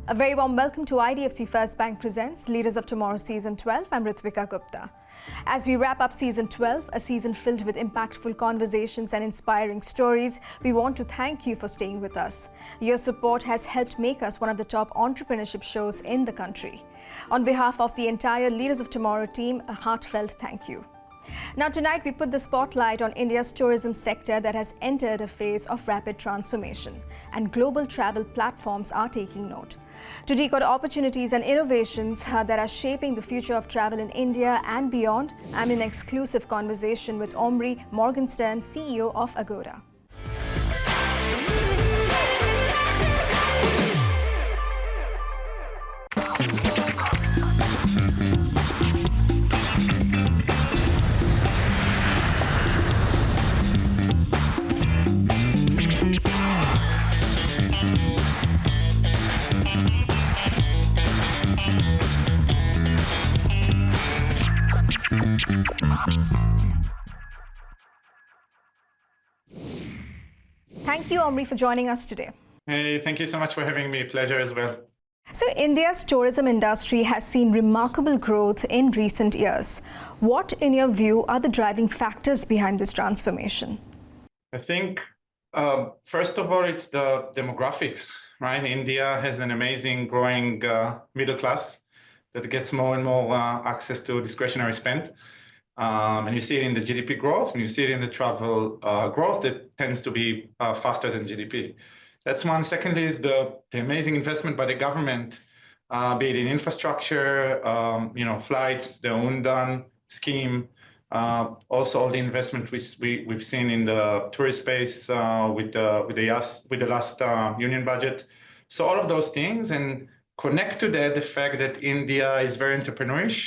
A very warm welcome to IDFC First Bank presents Leaders of Tomorrow Season 12. I'm Ritwika Gupta. As we wrap up Season 12, a season filled with impactful conversations and inspiring stories, we want to thank you for staying with us. Your support has helped make us one of the top entrepreneurship shows in the country. On behalf of the entire Leaders of Tomorrow team, a heartfelt thank you. Now tonight we put the spotlight on India's tourism sector that has entered a phase of rapid transformation, and global travel platforms are taking note. To decode opportunities and innovations that are shaping the future of travel in India and beyond, I'm in an exclusive conversation with Omri Morgenshtern, CEO of Agoda. Thank you, Omri, for joining us today. Hey, thank you so much for having me. Pleasure as well. So India's tourism industry has seen remarkable growth in recent years. What, in your view, are the driving factors behind this transformation? I think, first of all, it's the demographics, right? India has an amazing growing middle class that gets more and more access to discretionary spend. And you see it in the GDP growth, and you see it in the travel growth that tends to be faster than GDP. That's one. Secondly is the amazing investment by the government, be it in infrastructure, flights, the Undan scheme, also all the investment we've seen in the tourist space with the last union budget. So all of those things, and connect to that the fact that India is very entrepreneurial,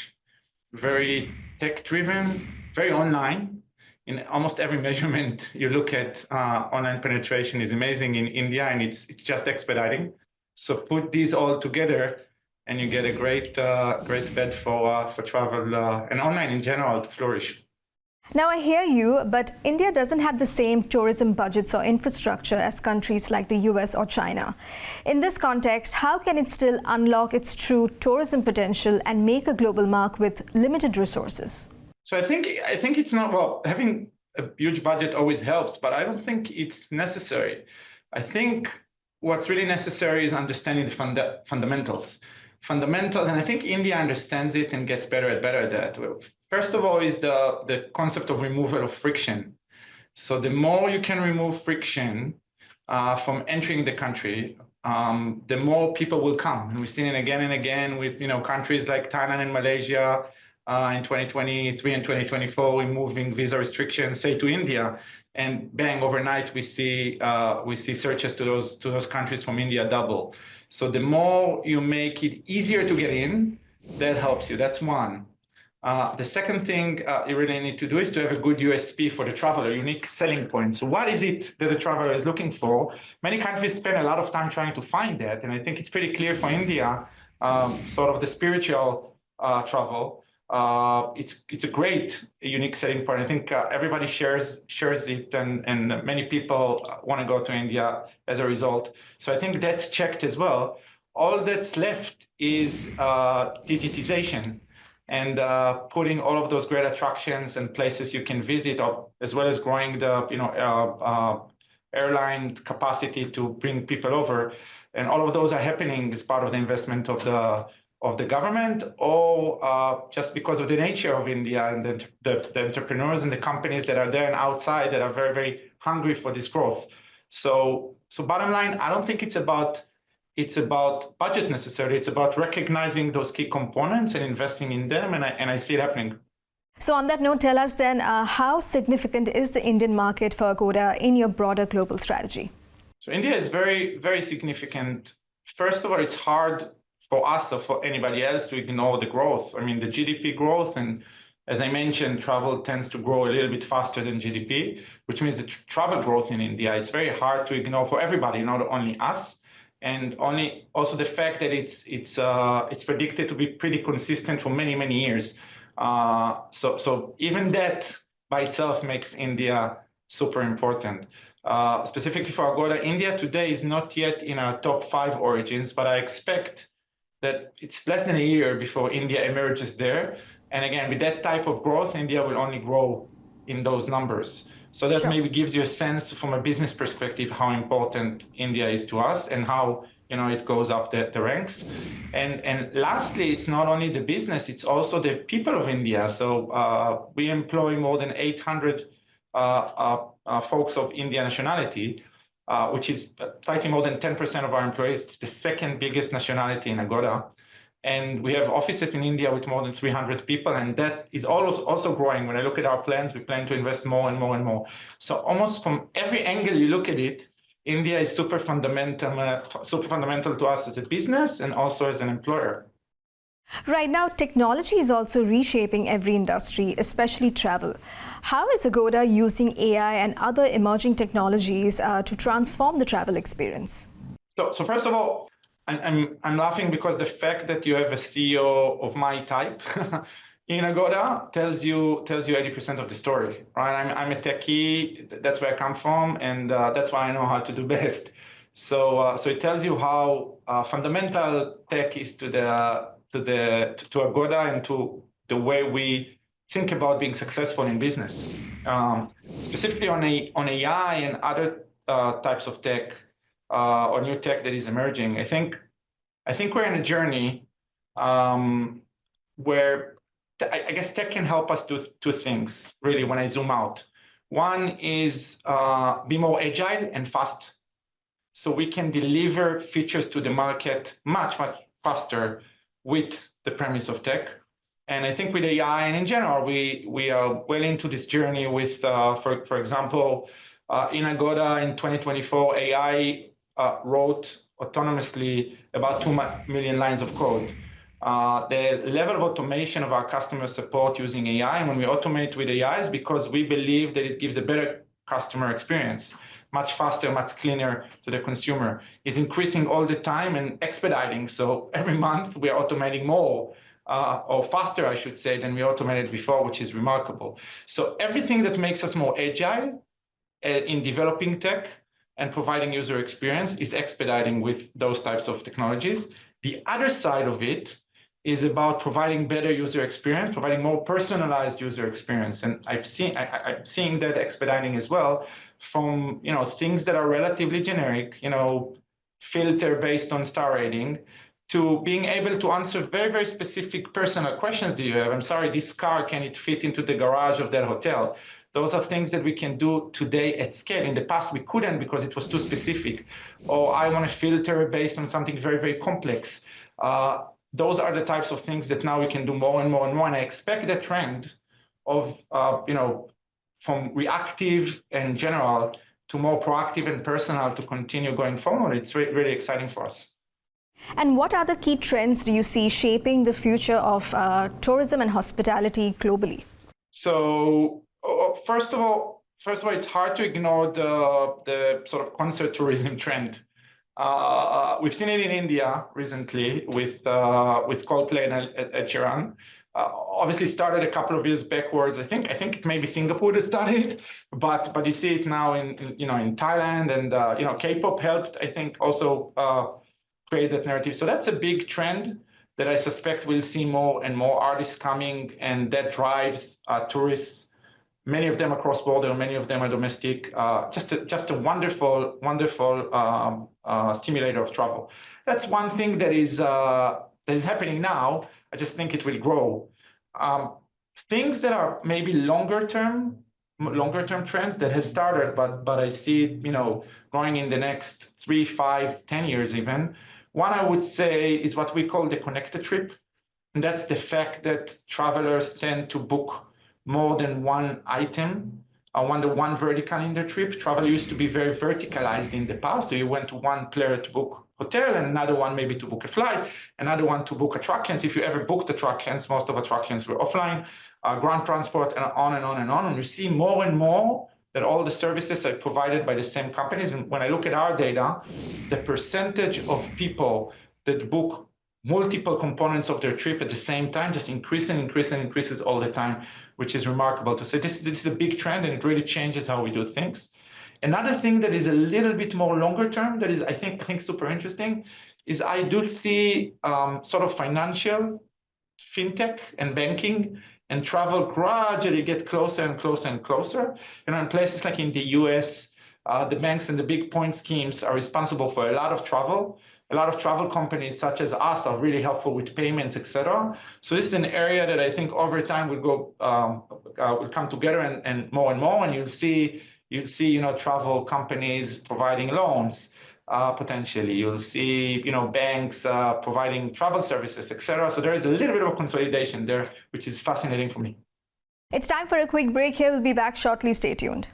very tech-driven, very online. In almost every measurement you look at, online penetration is amazing in India, and it's just expediting. So put these all together, and you get a great bed for travel and online in general to flourish. Now I hear you, but India doesn't have the same tourism budgets or infrastructure as countries like the US or China. In this context, how can it still unlock its true tourism potential and make a global mark with limited resources? So I think it's not, well, having a huge budget always helps, but I don't think it's necessary. I think what's really necessary is understanding the fundamentals. And I think India understands it and gets better at that. First of all is the concept of removal of friction. So the more you can remove friction from entering the country, the more people will come. And we've seen it again and again with countries like Thailand and Malaysia in 2023 and 2024 removing visa restrictions, say to India, and bang, overnight we see searches to those countries from India double. So the more you make it easier to get in, that helps you. That's one. The second thing you really need to do is to have a good USP for the traveler, unique selling point. So what is it that the traveler is looking for? Many countries spend a lot of time trying to find that, and I think it's pretty clear for India, sort of the spiritual travel. It's a great unique selling point. I think everybody shares it, and many people want to go to India as a result. So I think that's checked as well. All that's left is digitization, and putting all of those great attractions and places you can visit up, as well as growing the airline capacity to bring people over. And all of those are happening as part of the investment of the government, or just because of the nature of India and the entrepreneurs and the companies that are there and outside that are very, very hungry for this growth. So bottom line, I don't think it's about budget necessarily. It's about recognizing those key components and investing in them, and I see it happening. So on that note, tell us then, how significant is the Indian market for Agoda in your broader global strategy? So India is very, very significant. First of all, it's hard for us or for anybody else to ignore the growth. I mean, the GDP growth, and as I mentioned, travel tends to grow a little bit faster than GDP, which means the travel growth in India, it's very hard to ignore for everybody, not only us. And also the fact that it's predicted to be pretty consistent for many, many years. So even that by itself makes India super important. specifically for Agoda, India today is not yet in our top 5 origins, but I expect that it's less than a year before India emerges there. And again, with that type of growth, India will only grow in those numbers. So that Sure. maybe gives you a sense from a business perspective how important India is to us and how it goes up the ranks. And lastly, it's not only the business, it's also the people of India. So we employ more than 800 folks of Indian nationality, which is slightly more than 10% of our employees. It's the second biggest nationality in Agoda. And we have offices in India with more than 300 people, and that is also growing. When I look at our plans, we plan to invest more and more and more. So almost from every angle you look at it, India is super fundamental to us as a business and also as an employer. Right now, technology is also reshaping every industry, especially travel. How is Agoda using AI and other emerging technologies to transform the travel experience? So first of all, I'm laughing because the fact that you have a CEO of my type in Agoda tells you 80% of the story, right? I'm a techie. That's where I come from, and that's why I know how to do best. So it tells you how fundamental tech is to Agoda and to the way we think about being successful in business. Specifically on AI and other types of tech or new tech that is emerging, I think we're in a journey where I guess tech can help us do two things, really, when I zoom out. One is be more agile and fast. So we can deliver features to the market much faster with the premise of tech. And I think with AI and in general, we are well into this journey with, for example, in Agoda in 2024, AI wrote autonomously about 2 million lines of code. The level of automation of our customer support using AI, and when we automate with AI, is because we believe that it gives a better customer experience, much faster, much cleaner to the consumer, is increasing all the time and expediting. So every month we are automating more, or faster, I should say, than we automated before, which is remarkable. So everything that makes us more agile in developing tech and providing user experience is expediting with those types of technologies. The other side of it is about providing better user experience, providing more personalized user experience. And I'm seeing that expediting as well from things that are relatively generic, filter based on star rating, to being able to answer very, very specific personal questions that you have. I'm sorry, this car, can it fit into the garage of that hotel? Those are things that we can do today at scale. In the past, we couldn't because it was too specific. Or I want to filter based on something very, very complex. Those are the types of things that now we can do more and more and more. And I expect the trend of, from reactive and general to more proactive and personal to continue going forward. It's really exciting for us. And what other key trends do you see shaping the future of tourism and hospitality globally? So first of all, it's hard to ignore the sort of concert tourism trend. We've seen it in India recently with Coldplay and Ed Sheeran. Obviously started a couple of years backwards. I think it may be Singapore that started, but you see it now in Thailand, and K-pop helped, I think, also create that narrative. So that's a big trend that I suspect we'll see more and more artists coming, and that drives tourists. Many of them are cross-border, many of them are domestic. Just a wonderful stimulator of travel. That's one thing that is happening now. I just think it will grow. Things that are maybe longer term trends that has started, but I see it, growing in the next 3, 5, 10 years even. One I would say is what we call the connected trip, and that's the fact that travelers tend to book more than one item, one vertical in their trip. Travel used to be very verticalized in the past. So you went to one player to book hotel, and another one maybe to book a flight, another one to book attractions. If you ever booked attractions, most of attractions were offline, ground transport, and on and on and on. And we see more and more that all the services are provided by the same companies. And when I look at our data, the percentage of people that book multiple components of their trip at the same time just increases all the time, which is remarkable to say. This is a big trend, and it really changes how we do things. Another thing that is a little bit more longer term that is, I think super interesting is I do see sort of financial, fintech and banking and travel gradually get closer and closer and closer. In places like in the US, the banks and the big point schemes are responsible for a lot of travel. A lot of travel companies such as us are really helpful with payments, etc. So this is an area that I think over time will come together and more, and you'll see travel companies providing loans. Potentially, you'll see banks providing travel services, etc. So there is a little bit of a consolidation there, which is fascinating for me. It's time for a quick break here. We'll be back shortly. Stay tuned.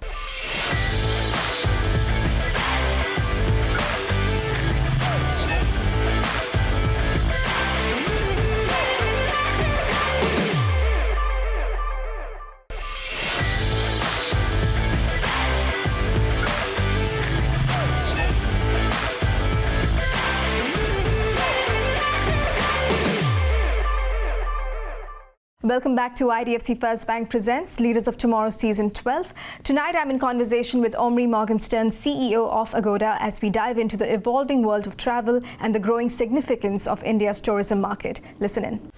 Welcome back to IDFC First Bank Presents Leaders of Tomorrow Season 12. Tonight I'm in conversation with Omri Morgenshtern, CEO of Agoda, as we dive into the evolving world of travel and the growing significance of India's tourism market. Listen in.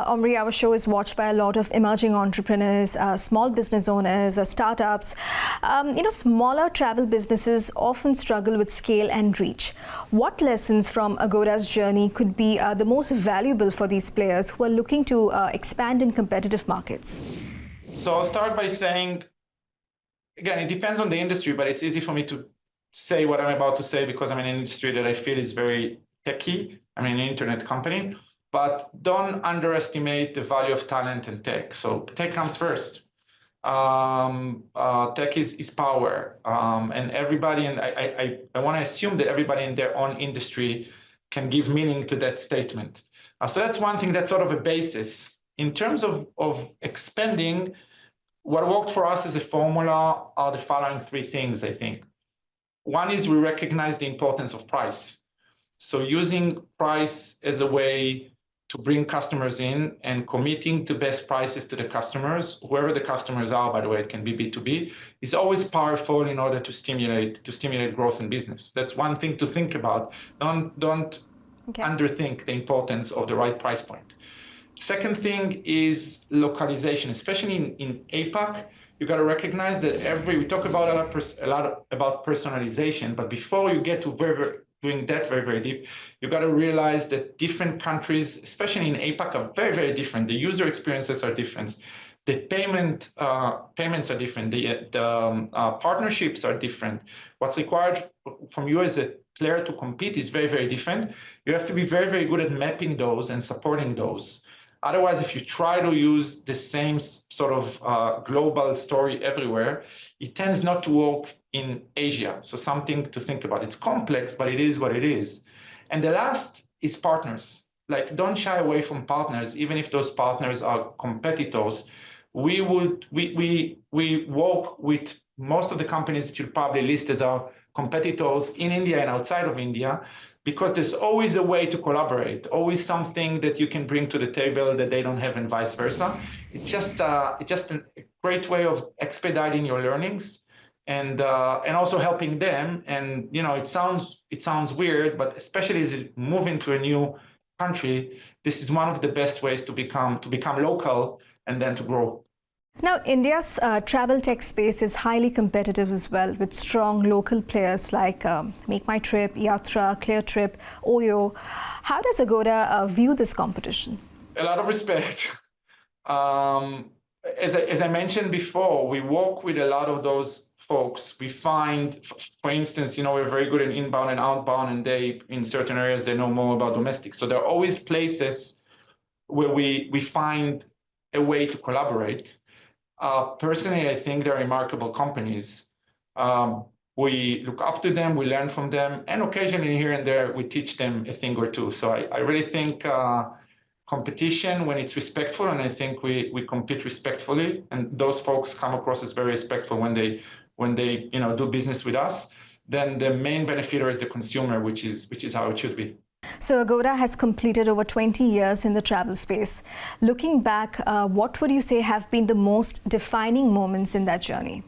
Omri, our show is watched by a lot of emerging entrepreneurs, small business owners, startups. Smaller travel businesses often struggle with scale and reach. What lessons from Agoda's journey could be the most valuable for these players who are looking to expand in competitive markets? So I'll start by saying, again, it depends on the industry, but it's easy for me to say what I'm about to say because I'm in an industry that I feel is very techy. I'm in an internet company. But don't underestimate the value of talent and tech. So tech comes first. Tech is power, and everybody, and I want to assume that everybody in their own industry can give meaning to that statement. So that's one thing, that's sort of a basis. In terms of expanding, what worked for us as a formula are the following three things, I think. One is we recognize the importance of price. So using price as a way to bring customers in and committing to best prices to the customers, whoever the customers are, by the way, it can be B2B, is always powerful in order to stimulate growth in business. That's one thing to think about. Don't underthink the importance of the right price point. Second thing is localization, especially in APAC. You got to recognize that we talk about a lot about personalization, but before you get to doing that very, very deep, you got to realize that different countries, especially in APAC, are very, very different. The user experiences are different. The payments are different. The partnerships are different. What's required from you as a player to compete is very, very different. You have to be very, very good at mapping those and supporting those. Otherwise, if you try to use the same sort of global story everywhere, it tends not to work in Asia. So something to think about. It's complex, but it is what it is. And the last is partners. Like, don't shy away from partners, even if those partners are competitors. We work with most of the companies that you'll probably list as our competitors in India and outside of India, because there's always a way to collaborate, always something that you can bring to the table that they don't have, and vice versa. It's just a great way of expediting your learnings and also helping them. And it sounds weird, but especially as you move into a new country, this is one of the best ways to become local and then to grow. Now, India's travel tech space is highly competitive as well, with strong local players like Make My Trip, Yatra, ClearTrip, Oyo. How does Agoda view this competition? A lot of respect. As I mentioned before, we work with a lot of those folks. We find, for instance, we're very good in inbound and outbound, and in certain areas, they know more about domestic. So there are always places where we find a way to collaborate. Personally, I think they're remarkable companies. We look up to them, we learn from them, and occasionally here and there, we teach them a thing or two. So I really think competition, when it's respectful, and I think we compete respectfully, and those folks come across as very respectful when they do business with us, then the main beneficiary is the consumer, which is how it should be. So Agoda has completed over 20 years in the travel space. Looking back, what would you say have been the most defining moments in that journey?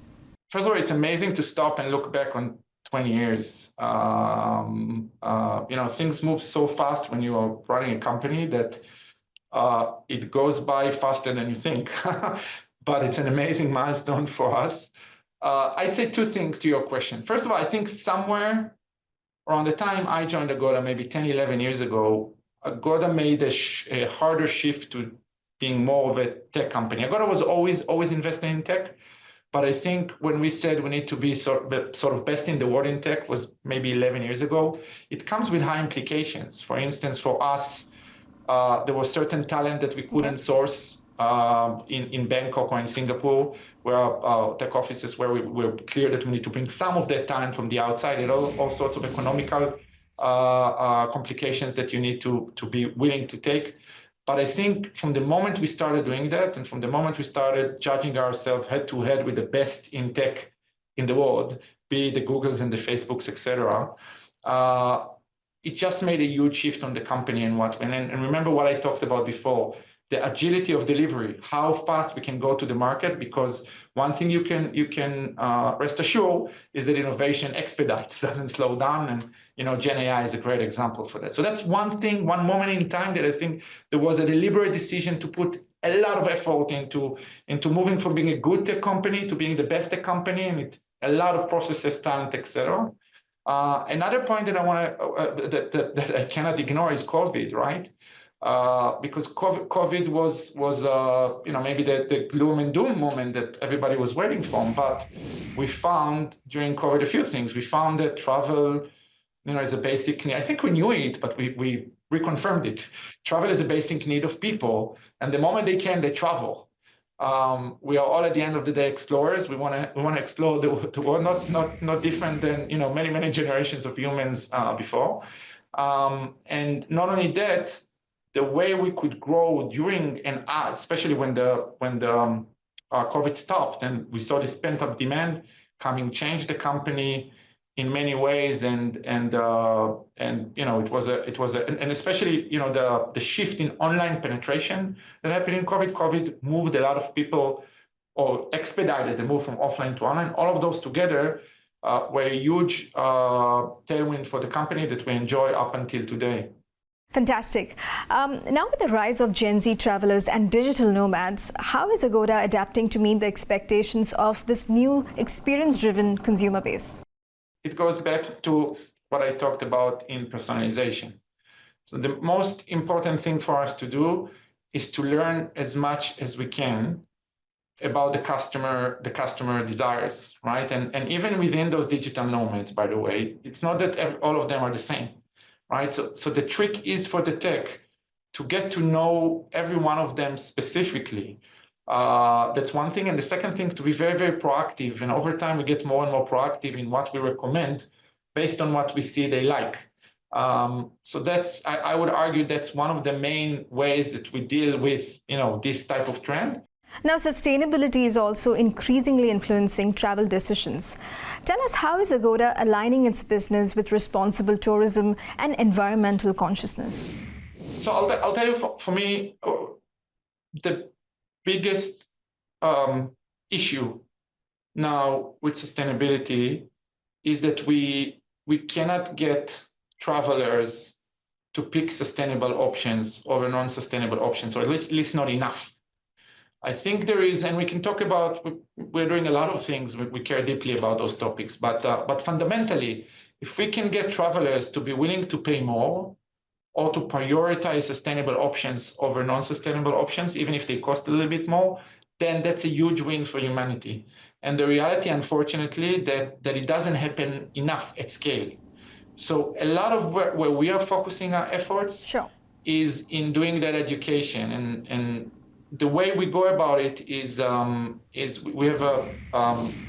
First of all, it's amazing to stop and look back on 20 years. Things move so fast when you are running a company that it goes by faster than you think. But it's an amazing milestone for us. I'd say two things to your question. First of all, I think somewhere around the time I joined Agoda, maybe 10, 11 years ago, Agoda made a harder shift to being more of a tech company. Agoda was always investing in tech. But I think when we said we need to be sort of best in the world in tech was maybe 11 years ago. It comes with high implications. For instance, for us, there was certain talent that we couldn't source in Bangkok or in Singapore, where our tech offices, where we were clear that we need to bring some of that talent from the outside. It all sorts of economical complications that you need to be willing to take. But I think from the moment we started doing that, and from the moment we started judging ourselves head to head with the best in tech in the world, be it the Googles and the Facebooks, etc., it just made a huge shift on the company and remember what I talked about before, the agility of delivery, how fast we can go to the market. Because one thing you can rest assured is that innovation expedites, doesn't slow down, and Gen AI is a great example for that. So that's one thing, one moment in time that I think there was a deliberate decision to put a lot of effort into moving from being a good tech company to being the best tech company, and a lot of processes, talent, etc. Another point that I want that I cannot ignore is COVID, right? Because COVID was maybe the gloom and doom moment that everybody was waiting for. But we found during COVID a few things. We found that travel, is a basic need. I think we knew it, but we reconfirmed it. Travel is a basic need of people, and the moment they can, they travel. We are all at the end of the day explorers. We want to explore the world, not different than many generations of humans before. And not only that, the way we could grow during and especially when the COVID stopped, and we saw this pent-up demand coming, changed the company in many ways, and it was and especially the shift in online penetration that happened in COVID. COVID moved a lot of people, or expedited the move from offline to online. All of those together were a huge tailwind for the company that we enjoy up until today. Fantastic. Now with the rise of Gen Z travelers and digital nomads, how is Agoda adapting to meet the expectations of this new experience-driven consumer base? It goes back to what I talked about in personalization. So the most important thing for us to do is to learn as much as we can about the customer desires, right? And even within those digital nomads, by the way, it's not that all of them are the same. Right? So the trick is for the tech to get to know every one of them specifically. That's one thing. And the second thing, to be very, very proactive. And over time, we get more and more proactive in what we recommend based on what we see they like. So I would argue that's one of the main ways that we deal with this type of trend. Now, sustainability is also increasingly influencing travel decisions. Tell us, how is Agoda aligning its business with responsible tourism and environmental consciousness? So I'll tell you, for me, the biggest issue now with sustainability is that we cannot get travelers to pick sustainable options over non-sustainable options, or at least not enough. I think there is, and we can talk about, we're doing a lot of things, we care deeply about those topics, but fundamentally, if we can get travelers to be willing to pay more or to prioritize sustainable options over non-sustainable options, even if they cost a little bit more, then that's a huge win for humanity. And the reality, unfortunately, that it doesn't happen enough at scale. So a lot of where we are focusing our efforts is in doing that education, and the way we go about it is we have a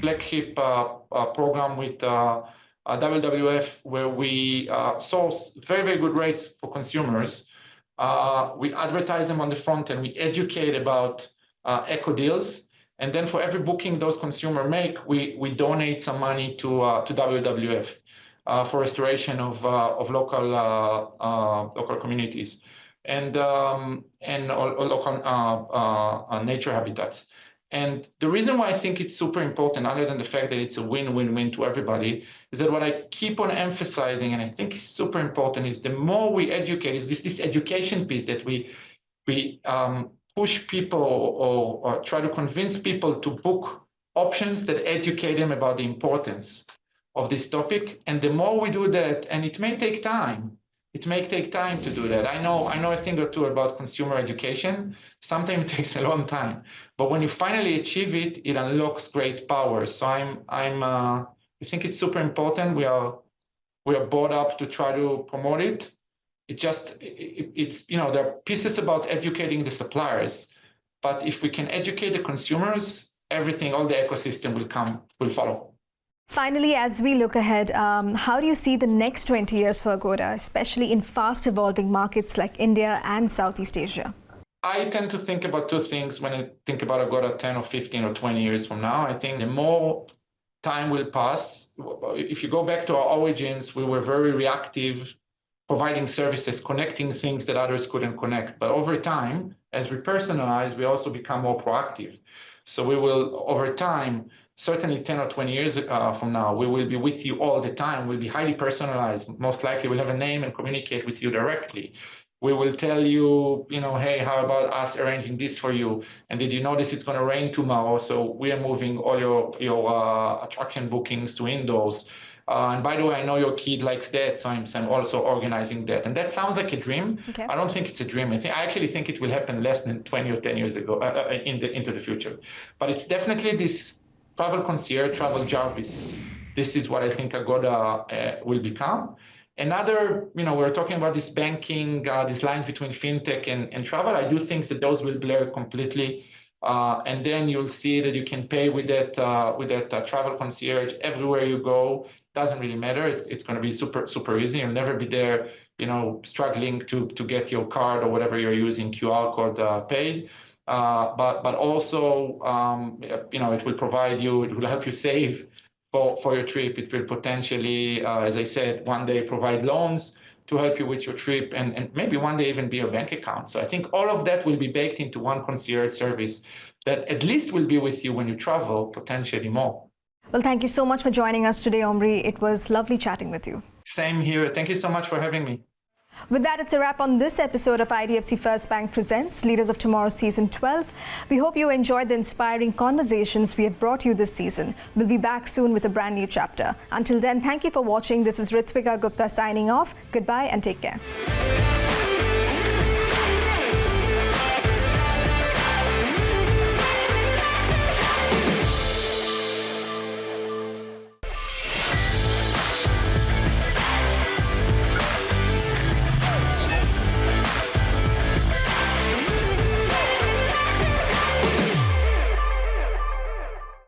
flagship program with WWF, where we source very, very good rates for consumers. We advertise them on the front, and we educate about eco deals. And then for every booking those consumers make, we donate some money to WWF. for restoration of local communities and local nature habitats. And the reason why I think it's super important, other than the fact that it's a win-win-win to everybody, is that what I keep on emphasizing, and I think is super important, is the more we educate, is this education piece that we push people or try to convince people to book options that educate them about the importance of this topic. And the more we do that, and it may take time, to do that. I know a thing or two about consumer education. Sometimes it takes a long time, but when you finally achieve it, it unlocks great power. So I think it's super important. We are brought up to try to promote it. It's there are pieces about educating the suppliers, but if we can educate the consumers, everything, all the ecosystem will follow. Finally, as we look ahead, how do you see the next 20 years for Agoda, especially in fast evolving markets like India and Southeast Asia? I tend to think about two things when I think about Agoda 10 or 15 or 20 years from now. I think the more time will pass, if you go back to our origins, we were very reactive, providing services, connecting things that others couldn't connect. But over time, as we personalize, we also become more proactive. So we will, over time, certainly 10 or 20 years from now, we will be with you all the time. We'll be highly personalized. Most likely we'll have a name and communicate with you directly. We will tell you, hey, how about us arranging this for you? And did you notice it's going to rain tomorrow? So we are moving all your attraction bookings to indoors. And by the way, I know your kid likes that, so I'm also organizing that. And that sounds like a dream. Okay. I don't think it's a dream. I actually think it will happen less than 20 or 10 years ago into the future. But it's definitely this travel concierge, travel Jarvis. This is what I think Agoda will become. Another, we're talking about this banking, these lines between fintech and travel. I do think that those will blur completely. And then you'll see that you can pay with that travel concierge everywhere you go. Doesn't really matter. It's going to be super easy. You'll never be there, struggling to get your card or whatever you're using QR code paid. But also, it will provide you. It will help you save for your trip. It will potentially, as I said, one day provide loans to help you with your trip, and maybe one day even be your bank account. So I think all of that will be baked into one concierge service that at least will be with you when you travel, potentially more. Well, thank you so much for joining us today, Omri. It was lovely chatting with you. Same here. Thank you so much for having me. With that, it's a wrap on this episode of IDFC First Bank Presents Leaders of Tomorrow Season 12. We hope you enjoyed the inspiring conversations we have brought you this season. We'll be back soon with a brand new chapter. Until then, thank you for watching. This is Ritwika Gupta signing off. Goodbye and take care.